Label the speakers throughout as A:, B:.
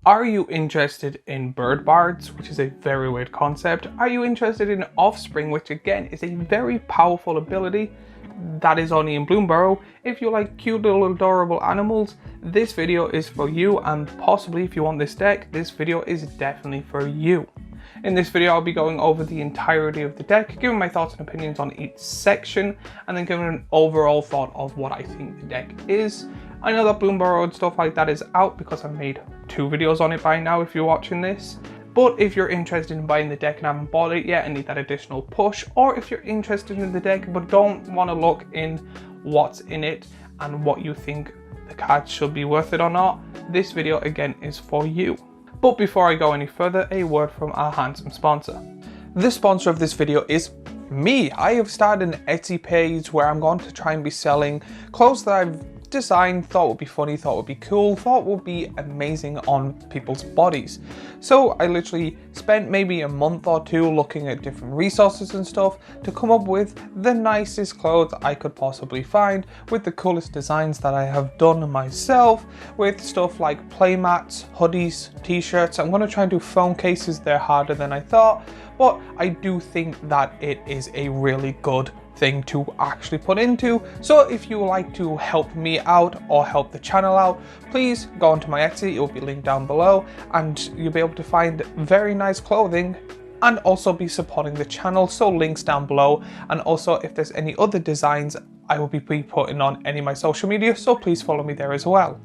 A: Are you interested in bird bards, which is a very weird concept? Are you interested in offspring, which again is a very powerful ability that is only in Bloomburrow? If you like cute little adorable animals, this video is for you, and possibly if you want this deck, this video is definitely for you. In this video, I'll be going over the entirety of the deck, giving my thoughts and opinions on each section, and then giving an overall thought of what I think the deck is. I know that Bloomburrow and stuff like that is out because I've made 2 videos on it by now if you're watching this. But if you're interested in buying the deck and haven't bought it yet and need that additional push, or if you're interested in the deck but don't want to look in what's in it and what you think the cards should be worth it or not, this video again is for you. But before I go any further, a word from our handsome sponsor. The sponsor of this video is me. I have started an Etsy page where I'm going to try and be selling clothes that I've designed, thought would be funny, thought would be cool, thought would be amazing on people's bodies. So I literally spent maybe a month or 2 looking at different resources and stuff to come up with the nicest clothes I could possibly find, with the coolest designs that I have done myself, with stuff like playmats, hoodies, t-shirts. I'm going to try and do phone cases. They're harder than I thought, but I do think that it is a really good thing to actually put into. So if you would like to help me out or help the channel out, please go onto my Etsy. It will be linked down below, and you'll be able to find very nice clothing and also be supporting the channel. So links down below, and also if there's any other designs, I will be putting on any of my social media, so please follow me there as well.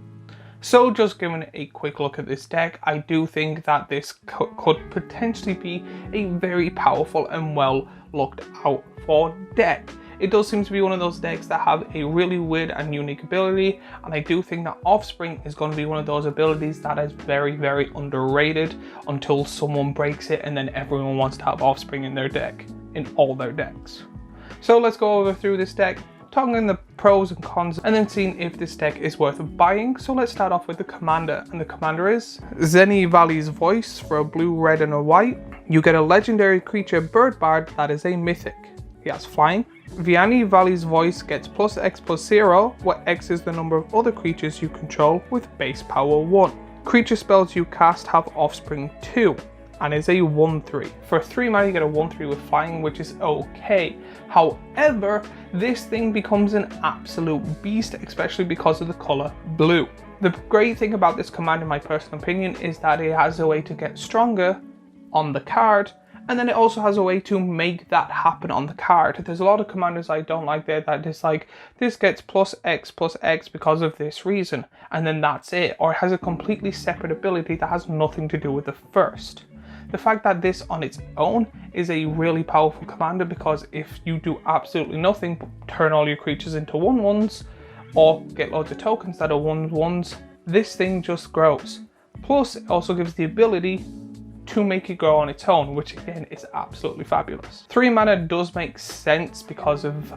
A: So just giving a quick look at this deck, I do think that this could potentially be a very powerful and well looked out for deck. It does seem to be one of those decks that have a really weird and unique ability, and I do think that Offspring is going to be one of those abilities that is very, very underrated until someone breaks it and then everyone wants to have Offspring in their deck, in all their decks. So let's go over through this deck, talking the pros and cons, and then seeing if this deck is worth buying. So let's start off with the commander, and the commander is Zenny Valley's Voice. For a blue, red and a white, you get a legendary creature bird bard that is a mythic. He has flying. Vianney Valley's Voice gets +X+0, where X is the number of other creatures you control with base power 1. Creature spells you cast have offspring 2, and is a 1/3. For 3 mana you get a 1/3 with flying, which is okay. However, this thing becomes an absolute beast, especially because of the color blue. The great thing about this command, in my personal opinion, is that it has a way to get stronger on the card, and then it also has a way to make that happen on the card. There's a lot of commanders I don't like there that is like, this gets +X+X because of this reason, and then that's it, or it has a completely separate ability that has nothing to do with the first. The fact that this on its own is a really powerful commander, because if you do absolutely nothing but turn all your creatures into 1/1s or get loads of tokens that are 1/1s, this thing just grows. Plus it also gives the ability to make it grow on its own, which again is absolutely fabulous. 3 mana does make sense because of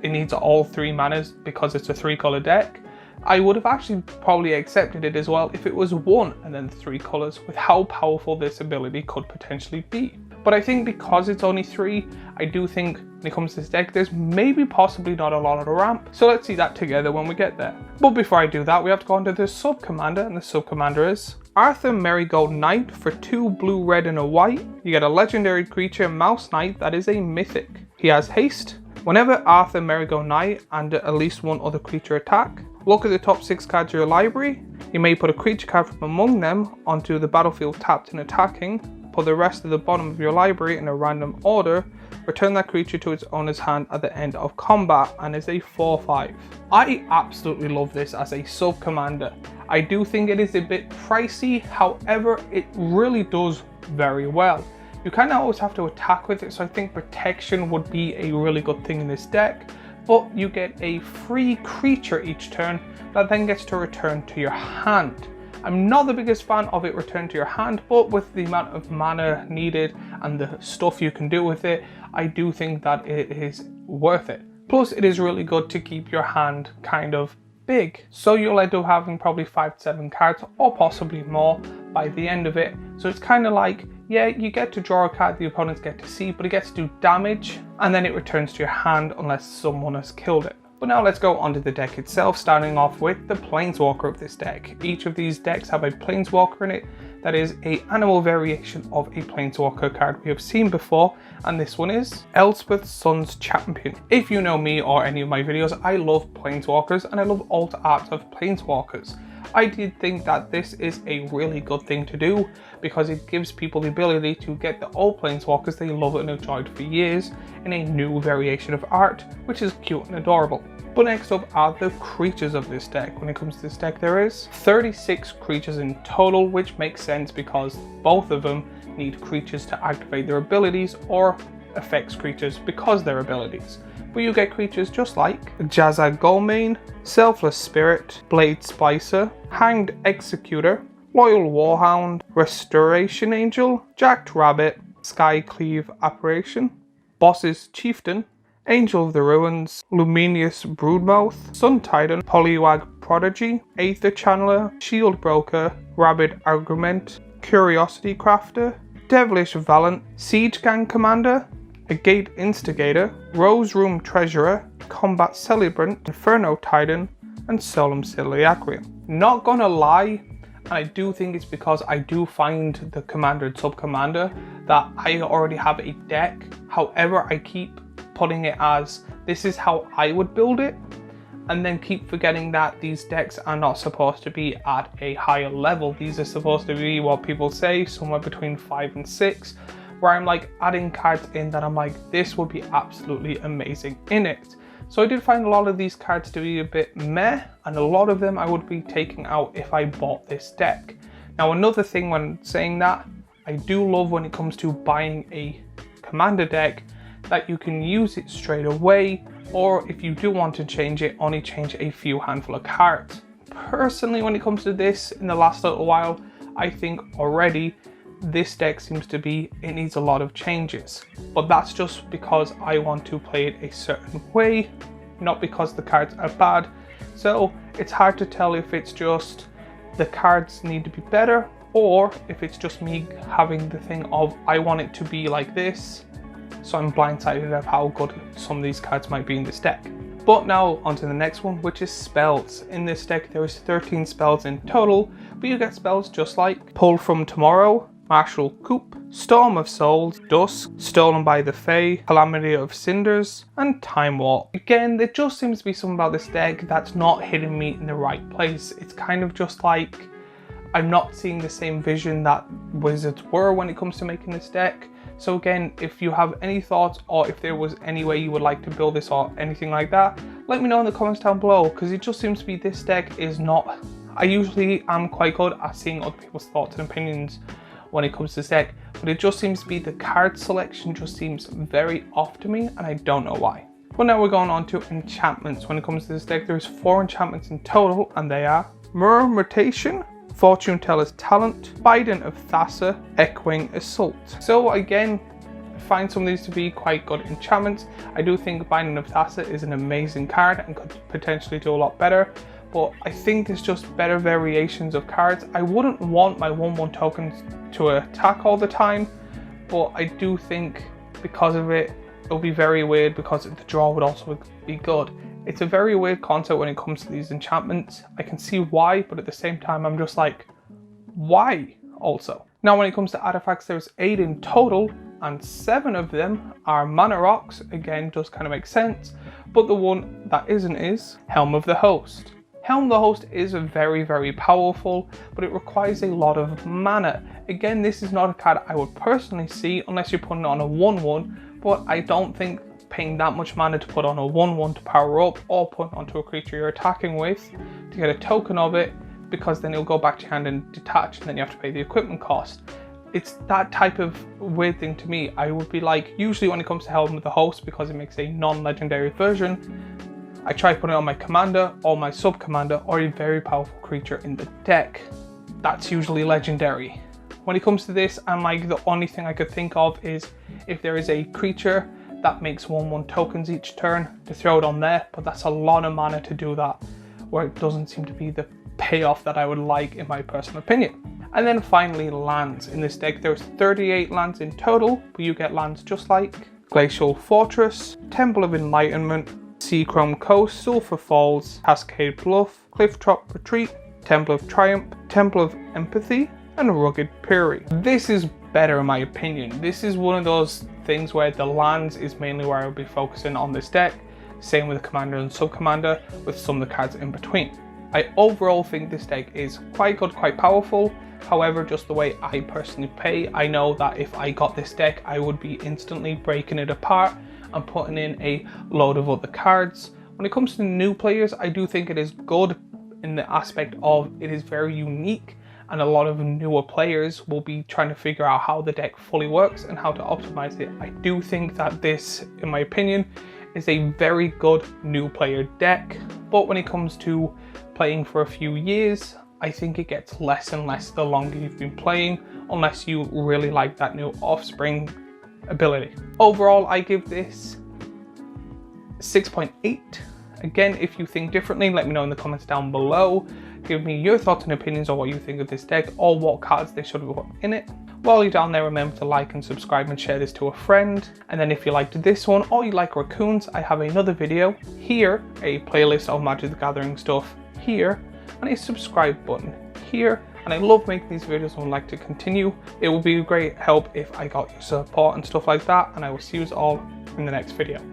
A: it needs all 3 manas because it's a 3-color deck. I would have actually probably accepted it as well if it was 1 and then 3 colors, with how powerful this ability could potentially be. But I think because it's only 3, I do think when it comes to this deck, there's maybe possibly not a lot of the ramp. So let's see that together when we get there. But before I do that, we have to go on to the sub-commander, and the sub-commander is Arthur Marigold Knight. For 2 blue, red and a white, you get a legendary creature Mouse Knight that is a mythic. He has haste. Whenever Arthur Marigold Knight and at least 1 other creature attack, look at the top 6 cards of your library. You may put a creature card from among them onto the battlefield tapped and attacking, put the rest of the bottom of your library in a random order, return that creature to its owner's hand at the end of combat, and is a 4/5. I absolutely love this as a sub-commander. I do think it is a bit pricey, however it really does very well. You kind of always have to attack with it, so I think protection would be a really good thing in this deck. But you get a free creature each turn that then gets to return to your hand. I'm not the biggest fan of it return to your hand, but with the amount of mana needed and the stuff you can do with it, I do think that it is worth it. Plus it is really good to keep your hand kind of big, so you'll end up having probably 5 to 7 cards or possibly more by the end of it. So it's kind of like, yeah, you get to draw a card the opponents get to see, but it gets to do damage and then it returns to your hand unless someone has killed it. But now let's go onto the deck itself, starting off with the Planeswalker of this deck. Each of these decks have a Planeswalker in it, that is an animal variation of a Planeswalker card we have seen before, and this one is Elspeth Sun's Champion. If you know me or any of my videos, I love Planeswalkers and I love alt art of Planeswalkers. I did think that this is a really good thing to do because it gives people the ability to get the old Planeswalkers they love and enjoyed for years in a new variation of art, which is cute and adorable. But next up are the creatures of this deck. When it comes to this deck, there is 36 creatures in total, which makes sense because both of them need creatures to activate their abilities or affects creatures because their abilities. But you get creatures just like Jazza Goldmane, Selfless Spirit, Blade Spicer, Hanged Executor, Loyal Warhound, Restoration Angel, Jacked Rabbit, Skycleave Apparition, Boss's Chieftain, Angel of the Ruins, Luminous Broodmouth, Sun Titan, Poliwag Prodigy, Aether Channeler, Shield Broker, Rabid Argument, Curiosity Crafter, Devilish Valiant, Siege Gang Commander, Agate Instigator, Rose Room Treasurer, Combat Celebrant, Inferno Titan, and Solemn Ciliacrium. Not gonna lie, and I do think it's because I do find the commander and sub-commander that I already have a deck. However, I keep putting it as this is how I would build it, and then keep forgetting that these decks are not supposed to be at a higher level. These are supposed to be what people say, somewhere between 5 and 6, where I'm like adding cards in that I'm like, this would be absolutely amazing in it. So I did find a lot of these cards to be a bit meh, and a lot of them I would be taking out if I bought this deck. Now another thing when saying that, I do love when it comes to buying a commander deck that you can use it straight away, or if you do want to change it, only change a few handful of cards. Personally, when it comes to this, in the last little while, I think already this deck seems to be, it needs a lot of changes. But that's just because I want to play it a certain way, not because the cards are bad. So it's hard to tell if it's just the cards need to be better, or if it's just me having the thing of I want it to be like this, so I'm blindsided of how good some of these cards might be in this deck. But now onto the next one, which is spells. In this deck there is 13 spells in total, but you get spells just like Pull from Tomorrow, Martial Coup, Storm of Souls, Dusk, Stolen by the Fae, Calamity of Cinders, and Time Warp. Again, there just seems to be something about this deck that's not hitting me in the right place. It's kind of just like I'm not seeing the same vision that Wizards were when it comes to making this deck. So again, if you have any thoughts, or if there was any way you would like to build this or anything like that, let me know in the comments down below, because it just seems to be this deck is not... I usually am quite good at seeing other people's thoughts and opinions when it comes to this deck, but it just seems to be the card selection just seems very off to me, and I don't know why. But now we're going on to enchantments. When it comes to this deck, there's 4 enchantments in total, and they are Mirror Mutation, Fortune Teller's Talent, Bident of Thassa, Echoing Assault. So again, I find some of these to be quite good enchantments. I do think Bident of Thassa is an amazing card and could potentially do a lot better, but I think there's just better variations of cards. I wouldn't want my 1/1 tokens to attack all the time, but I do think because of it, it'll be very weird because the draw would also be good. It's a very weird concept when it comes to these enchantments. I can see why, but at the same time, I'm just like, why also? Now, when it comes to artifacts, there's 8 in total, and 7 of them are mana rocks. Again, does kind of make sense, but the one that isn't is Helm of the Host. Helm of the Host is very, very powerful, but it requires a lot of mana. Again, this is not a card I would personally see unless you're putting it on a 1/1, but I don't think paying that much mana to put on a 1/1 to power up, or put onto a creature you're attacking with to get a token of it, because then it'll go back to your hand and detach, and then you have to pay the equipment cost. It's that type of weird thing to me. I would be like, usually when it comes to Helm of the Host, because it makes a non-legendary version, I try putting it on my commander or my sub-commander or a very powerful creature in the deck. That's usually legendary. When it comes to this, I'm like, the only thing I could think of is if there is a creature that makes 1/1 tokens each turn, to throw it on there, but that's a lot of mana to do that, where it doesn't seem to be the payoff that I would like in my personal opinion. And then finally, lands. In this deck there's 38 lands in total, but you get lands just like Glacial Fortress, Temple of Enlightenment, Seachrome Coast, Sulphur Falls, Cascade Bluff, Clifftop Retreat, Temple of Triumph, Temple of Empathy, and a rugged Puri. This is better in my opinion. This is one of those things where the lands is mainly where I'll be focusing on this deck. Same with the commander and sub-commander, with some of the cards in between. I overall think this deck is quite good, quite powerful. However, just the way I personally play, I know that if I got this deck, I would be instantly breaking it apart and putting in a load of other cards. When it comes to new players, I do think it is good in the aspect of it is very unique, and a lot of newer players will be trying to figure out how the deck fully works and how to optimize it. I do think that this, in my opinion, is a very good new player deck, but when it comes to playing for a few years, I think it gets less and less the longer you've been playing, unless you really like that new Offspring ability. Overall, I give this 6.8. Again, if you think differently, let me know in the comments down below. Give me your thoughts and opinions on what you think of this deck or what cards they should put in it. While you're down there, remember to like and subscribe and share this to a friend. And then if you liked this one or you like raccoons, I have another video here, a playlist of Magic the Gathering stuff here, and a subscribe button here. And I love making these videos and would like to continue. It would be a great help if I got your support and stuff like that, and I will see you all in the next video.